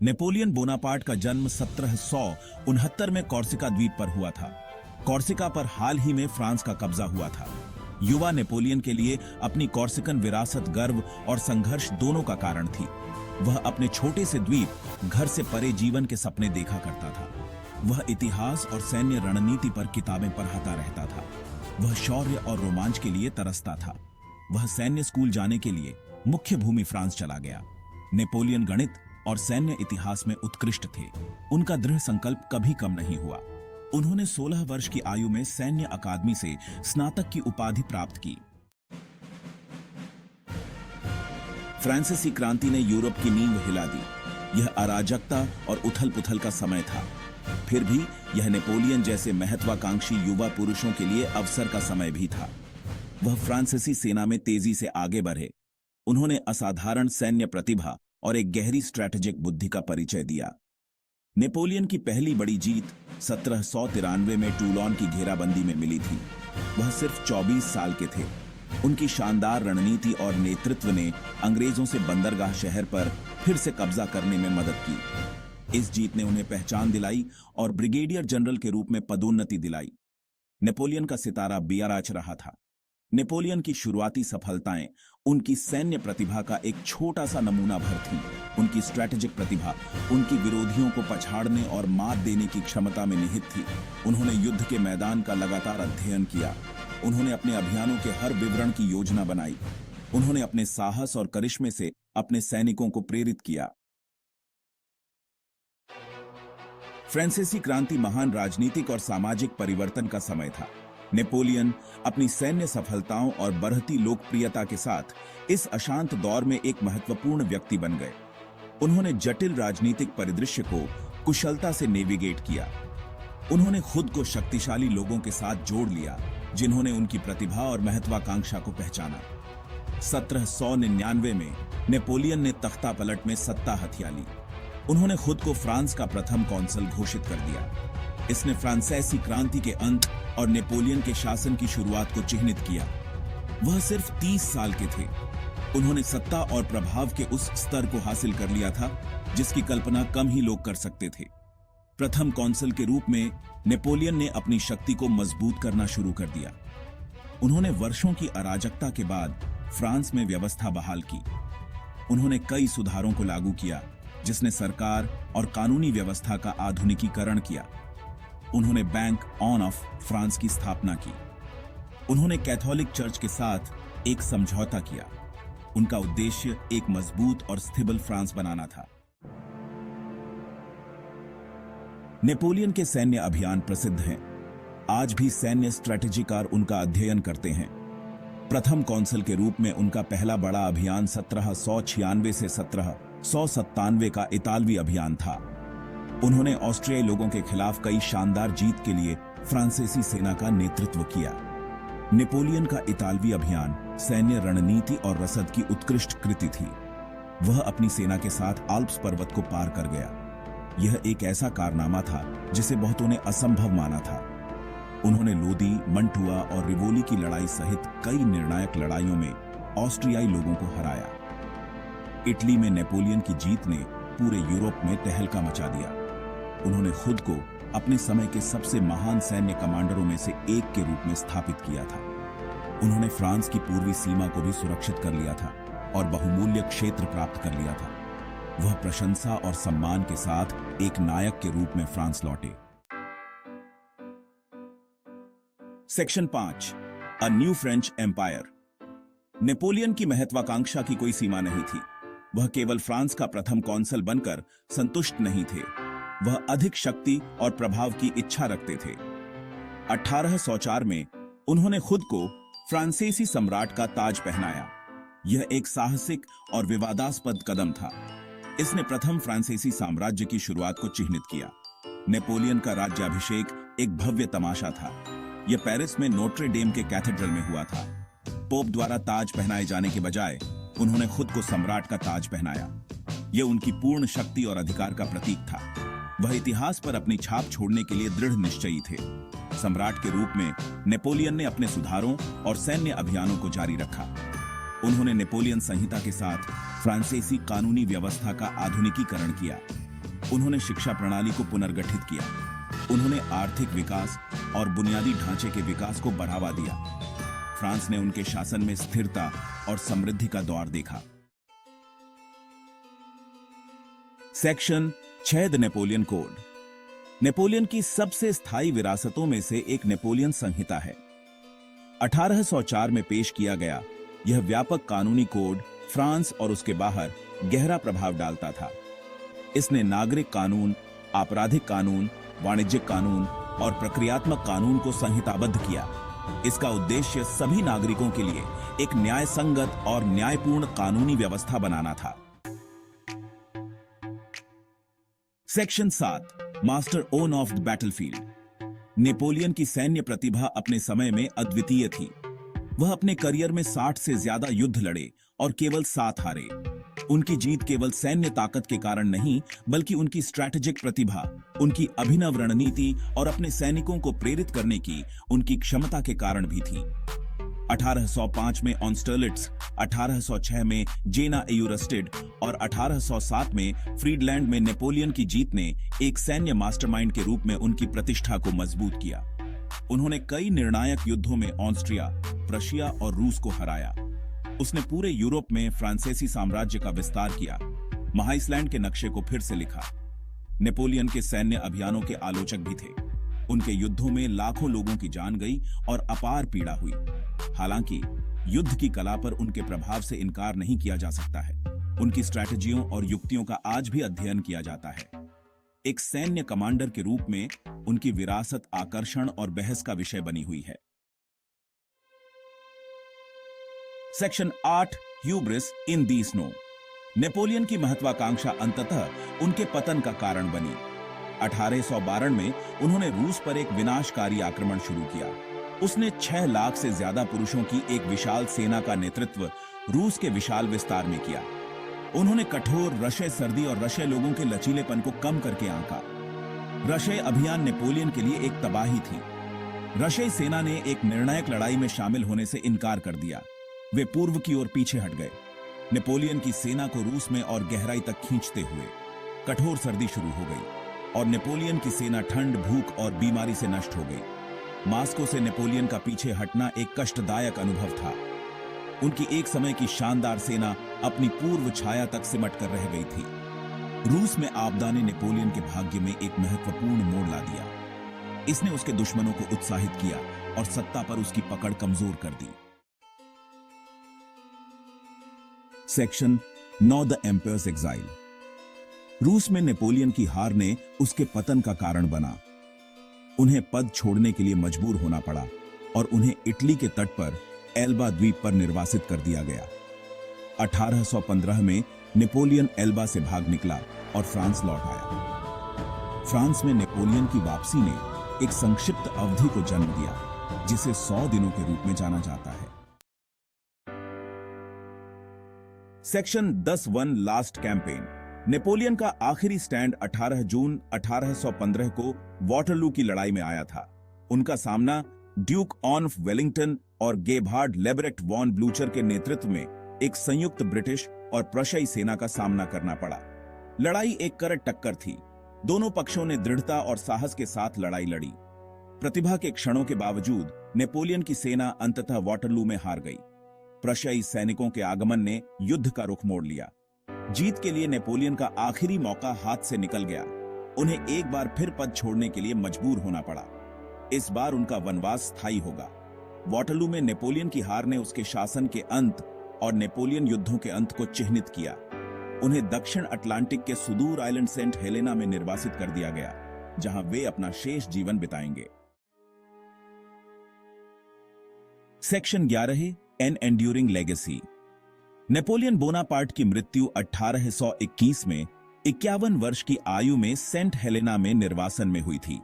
Napoleon Bonaparte का जन्म 1769 में कॉर्सिका द्वीप पर हुआ था। कॉर्सिका पर हाल ही में फ्रांस का कब्जा हुआ था। युवा नेपोलियन के लिए अपनी कॉर्सिकन विरासत गर्व और संघर्ष दोनों का कारण थी। वह अपने छोटे से द्वीप घर से परे जीवन के सपने देखा करता था। वह इतिहास और सैन्य रणनीति पर किताबें पढ़ता रहता था। वह शौर्य और रोमांच के लिए तरसता था। वह सैन्य स्कूल जाने के लिए मुख्य भूमि फ्रांस चला गया। नेपोलियन गणित और सैन्य इतिहास में उत्कृष्ट थे। उनका दृढ़ संकल्प कभी कम नहीं हुआ। उन्होंने 16 वर्ष की आयु में सैन्य अकादमी से स्नातक की उपाधि प्राप्त की। फ्रांसीसी क्रांति ने यूरोप की नींव हिला दी। यह अराजकता और उथल पुथल का समय था। फिर भी यह नेपोलियन जैसे महत्वाकांक्षी युवा पुरुषों के लिए अवसर का समय भी था। वह फ्रांसीसी सेना में तेजी से आगे बढ़े। उन्होंने असाधारण सैन्य प्रतिभा और एक गहरी स्ट्रैटेजिक बुद्धि का परिचय दिया। नेपोलियन की पहली बड़ी जीत 1793 में टूलोन की घेराबंदी में मिली थी। वह सिर्फ 24 साल के थे। उनकी शानदार रणनीति और नेतृत्व ने अंग्रेजों से बंदरगाह शहर पर फिर से कब्जा करने में मदद की। इस जीत ने उन्हें पहचान दिलाई और ब्रिगेडियर जनरल के रूप में पदोन्नति दिलाई। नेपोलियन का सितारा बेआराच रहा था। नेपोलियन की शुरुआती सफलताएं उनकी सैन्य प्रतिभा का एक छोटा सा नमूना भर थी। उनकी स्ट्रैटेजिक प्रतिभा उनकी विरोधियों को पछाड़ने और मात देने की क्षमता में निहित थी। उन्होंने युद्ध के मैदान का लगातार अध्ययन किया। उन्होंने अपने अभियानों के हर विवरण की योजना बनाई। उन्होंने अपने साहस और करिश्मे से अपने सैनिकों को प्रेरित किया। फ्रांसीसी क्रांति महान राजनीतिक और सामाजिक परिवर्तन का समय था। नेपोलियन अपनी सैन्य सफलताओं और बढ़ती लोकप्रियता के साथ इस अशांत दौर में एक महत्वपूर्ण व्यक्ति बन गए। उन्होंने जटिल राजनीतिक परिदृश्य को कुशलता से नेविगेट किया। उन्होंने खुद को शक्तिशाली लोगों के साथ जोड़ लिया, जिन्होंने उनकी प्रतिभा और महत्वाकांक्षा को पहचाना। 1799 में नेपोलियन ने तख्ता पलट में सत्ता हथिया ली। उन्होंने खुद को फ्रांस का प्रथम कौंसल घोषित कर दिया। इसने फ्रांसीसी क्रांति के अंत और नेपोलियन के शासन की शुरुआत को चिह्नित किया। वह सिर्फ 30 साल के थे। उन्होंने सत्ता और प्रभाव के उस स्तर को हासिल कर लिया था जिसकी कल्पना कम ही लोग कर सकते थे। प्रथम कौंसल के रूप में नेपोलियन ने अपनी शक्ति को मजबूत करना शुरू कर दिया। उन्होंने वर्षों की अराजकता के बाद फ्रांस में व्यवस्था बहाल की। उन्होंने कई सुधारों को लागू किया, जिसने सरकार और कानूनी व्यवस्था का आधुनिकीकरण किया। उन्होंने बैंक ऑफ फ्रांस की स्थापना की। उन्होंने कैथोलिक चर्च के साथ एक समझौता किया। उनका उद्देश्य एक मजबूत और स्थिर फ्रांस बनाना था। नेपोलियन के सैन्य अभियान प्रसिद्ध हैं। आज भी सैन्य स्ट्रैटेजिकार उनका अध्ययन करते हैं। प्रथम कौंसल के रूप में उनका पहला बड़ा अभियान 1796 से 1797 का इतालवी अभियान था। उन्होंने ऑस्ट्रियाई लोगों के खिलाफ कई शानदार जीत के लिए फ्रांसीसी सेना का नेतृत्व किया। नेपोलियन का इतालवी अभियान सैन्य रणनीति और रसद की उत्कृष्ट कृति थी। वह अपनी सेना के साथ आल्प्स पर्वत को पार कर गया। यह एक ऐसा कारनामा था जिसे बहुतों ने असंभव माना था। उन्होंने लोदी, मंटुआ और रिवोली की लड़ाई सहित कई निर्णायक लड़ाइयों में ऑस्ट्रियाई लोगों को हराया। इटली में नेपोलियन की जीत ने पूरे यूरोप में तहलका मचा दिया। उन्होंने खुद को अपने समय के सबसे महान सैन्य कमांडरों में से एक के रूप में स्थापित किया था। उन्होंने फ्रांस की पूर्वी सीमा को भी सुरक्षित कर लिया था और बहुमूल्य क्षेत्र प्राप्त कर लिया था। वह प्रशंसा और सम्मान के साथ एक नायक के रूप में फ्रांस लौटे। Section 5, a new French empire. Napoleon की महत्वाकांक्षा की कोई सीमा नहीं थी। वह केवल फ्रांस का प्रथम कौंसल बनकर संतुष्ट नहीं थे। वह अधिक शक्ति और प्रभाव की इच्छा रखते थे। 1804 में उन्होंने खुद को फ्रांसीसी सम्राट का ताज पहनाया। यह एक साहसिक और विवादास्पद कदम था। इसने प्रथम फ्रांसीसी साम्राज्य की शुरुआत को चिह्नित किया। नेपोलियन का राज्याभिषेक एक भव्य तमाशा था। यह पेरिस में नोट्रे डेम के कैथेड्रल में हुआ था। पोप द्वारा ताज पहनाए जाने के बजाय उन्होंने खुद को सम्राट का ताज पहनाया। यह उनकी पूर्ण शक्ति और अधिकार का प्रतीक था। वह इतिहास पर अपनी छाप छोड़ने के लिए दृढ़ निश्चयी थे। सम्राट के रूप में नेपोलियन ने अपने सुधारों और सैन्य अभियानों को जारी रखा। उन्होंने नेपोलियन संहिता के साथ फ्रांसीसी कानूनी व्यवस्था का आधुनिकीकरण किया। उन्होंने शिक्षा प्रणाली को पुनर्गठित किया। उन्होंने आर्थिक विकास और बुनियादी ढांचे के विकास को बढ़ावा दिया। फ्रांस ने उनके शासन में स्थिरता और समृद्धि का दौर देखा। Section 6 the Napoleon code. Napoleon की सबसे स्थायी विरासतों में से एक नेपोलियन संहिता है। 1804 में पेश किया गया यह व्यापक कानूनी कोड फ्रांस और उसके बाहर गहरा प्रभाव डालता था। इसने नागरिक कानून, आपराधिक कानून, वाणिज्यिक कानून और प्रक्रियात्मक कानून को संहिताबद्ध किया। इसका उद्देश्य सभी नागरिकों के लिए एक न्याय संगत और न्यायपूर्ण कानूनी व्यवस्था बनाना था। Section 7 master own of the battlefield. Napoleon की सैन्य प्रतिभा अपने समय में अद्वितीय थी। वह अपने करियर में 60 से ज्यादा युद्ध लड़े और केवल 7 हारे। उनकी जीत केवल सैन्य ताकत के कारण नहीं, बल्कि उनकी स्ट्रैटेजिक प्रतिभा, उनकी अभिनव रणनीति और अपने सैनिकों को प्रेरित करने की उनकी क्षमता के कारण भी थी। 1805 में ऑस्टरलिट्ज, 1806 में जेना एयूरस्टेड और 1807 में फ्रीडलैंड में नेपोलियन की जीत ने एक सैन्य मास्टरमाइंड के रूप में उनकी प्रतिष्ठा को मजबूत किया। उन्होंने कई निर्णायक युद्धों में ऑस्ट्रिया, प्रशिया और रूस को हराया। उसने पूरे यूरोप में फ्रांसीसी साम्राज्य का विस्तार किया, महाइसलैंड के नक्शे को फिर से लिखा। नेपोलियन के सैन्य अभियानों के आलोचक भी थे। उनके युद्धों में लाखों लोगों की जान गई और अपार पीड़ा हुई। हालांकि युद्ध की कला पर उनके प्रभाव से इनकार नहीं किया जा सकता है। उनकी स्ट्रैटेजियों और युक्तियों का आज भी अध्ययन किया जाता है। एक सैन्य कमांडर के रूप में उनकी विरासत आकर्षण और बहस का विषय बनी हुई है। सेक्शन 8 ह्यूब्रिस इन दी स्नो। नेपोलियन की महत्वाकांक्षा अंततः उनके पतन का कारण बनी। 1812 में उन्होंने रूस पर एक विनाशकारी आक्रमण शुरू किया। उसने 6 लाख से ज्यादा पुरुषों की एक विशाल सेना का नेतृत्व रूस के विशाल विस्तार में किया। उन्होंने कठोर रशे सर्दी और रशे लोगों के लचीलेपन को कम करके आंका। रशे अभियान नेपोलियन के लिए एक तबाही थी। रशे सेना ने एक निर्णायक लड़ाई में शामिल होने से इनकार कर दिया। वे पूर्व की ओर पीछे हट गए। नेपोलियन की सेना को रूस में और गहराई तक खींचते हुए कठोर सर्दी शुरू हो गई और नेपोलियन की सेना ठंड, भूख और बीमारी से नष्ट हो गई। मास्को से नेपोलियन का पीछे हटना एक कष्टदायक अनुभव था। उनकी एक समय की शानदार सेना अपनी पूर्व छाया तक सिमट कर रह गई थी। रूस में आपदा ने नेपोलियन के भाग्य में एक महत्वपूर्ण मोड़ ला दिया। इसने उसके दुश्मनों को उत्साहित किया और सत्ता पर उसकी पकड़ कमजोर कर दी। Section 9 the empires exile. रूस में नेपोलियन की हार ने उसके पतन का कारण बना। उन्हें पद छोड़ने के लिए मजबूर होना पड़ा और उन्हें इटली के तट पर एल्बा द्वीप पर निर्वासित कर दिया गया। 1815 में नेपोलियन एल्बा से भाग निकला और फ्रांस लौट आया। फ्रांस में नेपोलियन की वापसी ने एक संक्षिप्त अवधि को जन्म दिया, जिसे 100 दिनों के रूप में जाना जाता है। Section 10(1) last campaign. नेपोलियन का आखिरी स्टैंड 18 जून 1815 को वाटरलू की लड़ाई में आया था। उनका सामना ड्यूक ऑफ वेलिंगटन और गेबहार्ड लेबरेक्ट वॉन ब्लूचर के नेतृत्व में एक संयुक्त ब्रिटिश और प्रशियाई सेना का सामना करना पड़ा। लड़ाई एक करट टक्कर थी। दोनों पक्षों ने दृढ़ता और साहस के साथ लड़ाई लड़ी। प्रतिभा के क्षणों के बावजूद नेपोलियन की सेना अंततः वाटरलू में हार गई। प्रशियाई सैनिकों के आगमन ने युद्ध का रुख मोड़ लिया। जीत के लिए नेपोलियन का आखिरी मौका हाथ से निकल गया। उन्हें एक बार फिर पद छोड़ने के लिए मजबूर होना पड़ा। इस बार उनका वनवास स्थायी होगा। वाटरलू में नेपोलियन की हार ने उसके शासन के अंत और नेपोलियन युद्धों के अंत को चिह्नित किया। उन्हें दक्षिण अटलांटिक के सुदूर आइलैंड सेंट हेलेना में निर्वासित कर दिया गया, जहां वे अपना शेष जीवन बिताएंगे। Section 11 an enduring legacy. Napoleon Bonaparte की मृत्यु 1821 में 51 वर्ष की आयु में सेंट हेलेना में निर्वासन में हुई थी।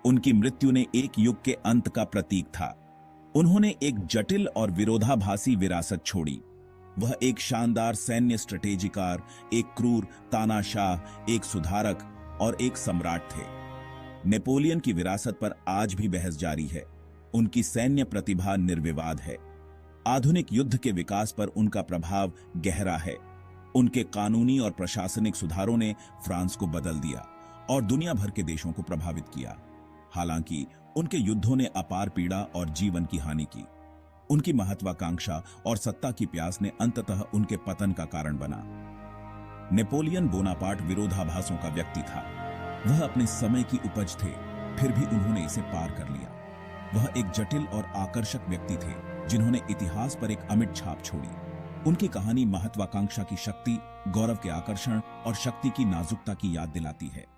उनकी मृत्यु ने एक युग के अंत का प्रतीक था। उन्होंने एक जटिल और विरोधाभासी विरासत छोड़ी। वह एक शानदार सैन्य स्ट्रेटेजिकार, एक क्रूर तानाशाह, एक सुधारक और एक सम्राट थे। नेपोलियन की विरासत पर आज भी बहस जारी है। उनकी सैन्य प्रतिभा निर्विवाद है। आधुनिक युद्ध के विकास पर उनका प्रभाव गहरा है। उनके कानूनी और प्रशासनिक सुधारों ने फ्रांस को बदल दिया और दुनिया भर के देशों को प्रभावित किया। हालांकि उनके युद्धों ने अपार पीड़ा और जीवन की हानि की। उनकी महत्वाकांक्षा और सत्ता की प्यास ने अंततः उनके पतन का कारण बना। नेपोलियन बोनापार्ट विरोधाभासों का व्यक्ति था। वह अपने समय की उपज थे, फिर भी उन्होंने इसे पार कर लिया। वह एक जटिल और आकर्षक व्यक्ति थे जिन्होंने इतिहास पर एक अमिट छाप छोड़ी। उनकी कहानी महत्वाकांक्षा की शक्ति, गौरव के आकर्षण और शक्ति की नाजुकता की याद दिलाती है।